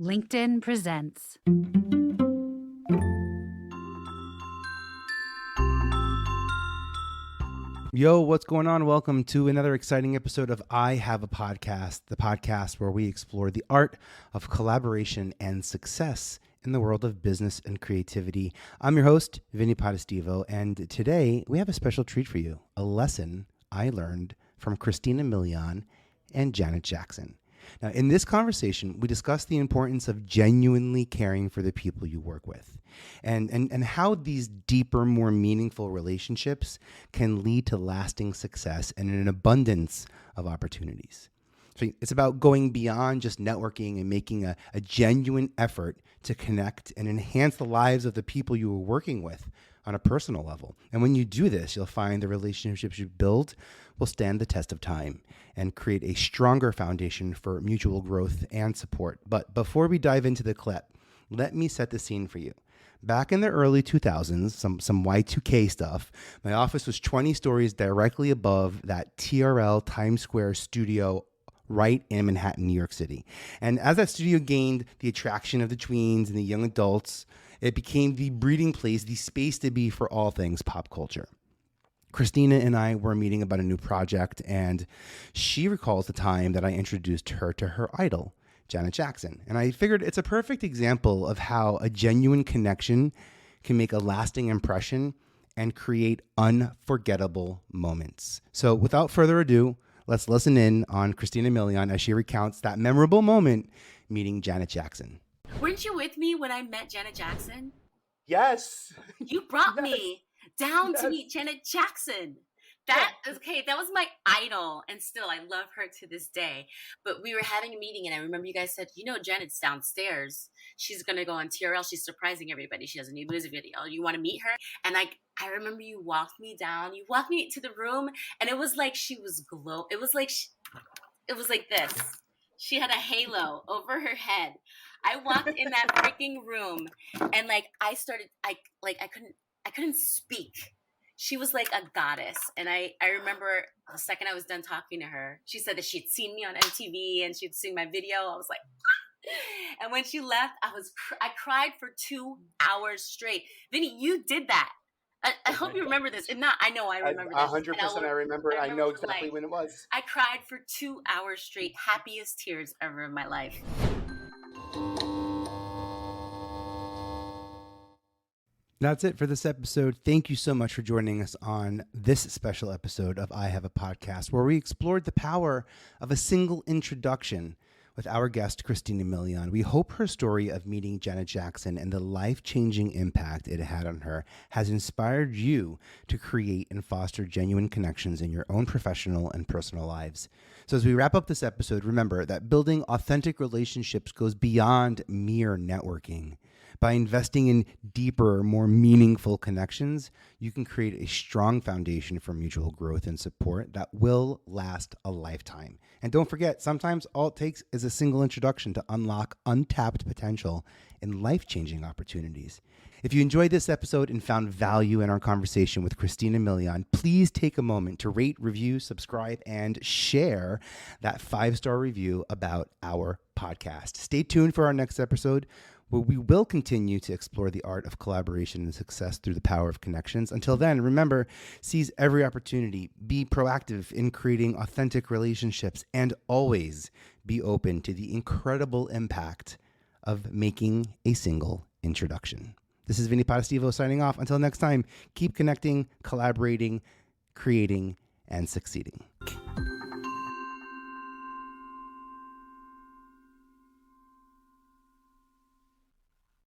LinkedIn presents. Yo, what's going on? Welcome to another exciting episode of I Have a Podcast, the podcast where we explore the art of collaboration and success in the world of business and creativity. I'm your host, Vinnie Potestivo, and today we have a special treat for you, a lesson I learned from Christina Milian and Janet Jackson. Now, in this conversation, we discuss the importance of genuinely caring for the people you work with and how these deeper, more meaningful relationships can lead to lasting success and an abundance of opportunities. So it's about going beyond just networking and making a genuine effort to connect and enhance the lives of the people you are working with on a personal level. And when you do this, you'll find the relationships you build will stand the test of time and create a stronger foundation for mutual growth and support. But before we dive into the clip, let me set the scene for you. Back in the early 2000s, some Y2K stuff, my office was 20 stories directly above that TRL Times Square studio right in Manhattan, New York City. And as that studio gained the attraction of the tweens and the young adults, it became the breeding place, the space to be for all things pop culture. Christina and I were meeting about a new project, and she recalls the time that I introduced her to her idol, Janet Jackson. And I figured it's a perfect example of how a genuine connection can make a lasting impression and create unforgettable moments. So without further ado, let's listen in on Christina Milian as she recounts that memorable moment meeting Janet Jackson. Weren't you with me when I met Janet Jackson? Yes. You brought me down to meet Janet Jackson. That was my idol, and still I love her to this day. But we were having a meeting, and I remember you guys said, Janet's downstairs. She's going to go on TRL. She's surprising everybody. She has a new music video. You want to meet her? And I remember you walked me down. You walked me to the room, and it was like she was glow. It was like this. She had a halo over her head. I walked in that freaking room, and I couldn't speak. She was like a goddess. And I remember the second I was done talking to her, she said that she'd seen me on MTV and she'd seen my video. I was like, and when she left, I cried for 2 hours straight. Vinny, you did that. I hope you remember this. If not, I know I remember this. 100% I remember it. I know exactly when it was. I cried for 2 hours straight. Happiest tears ever in my life. That's it for this episode. Thank you so much for joining us on this special episode of I Have a Podcast, where we explored the power of a single introduction with our guest, Christina Milian. We hope her story of meeting Janet Jackson and the life-changing impact it had on her has inspired you to create and foster genuine connections in your own professional and personal lives. So as we wrap up this episode, remember that building authentic relationships goes beyond mere networking. By investing in deeper, more meaningful connections, you can create a strong foundation for mutual growth and support that will last a lifetime. And don't forget, sometimes all it takes is a single introduction to unlock untapped potential and life-changing opportunities. If you enjoyed this episode and found value in our conversation with Christina Milian, please take a moment to rate, review, subscribe, and share that 5-star review about our podcast. Stay tuned for our next episode, where we will continue to explore the art of collaboration and success through the power of connections. Until then, remember, seize every opportunity, be proactive in creating authentic relationships, and always be open to the incredible impact of making a single introduction. This is Vinnie Potestivo signing off. Until next time, keep connecting, collaborating, creating, and succeeding.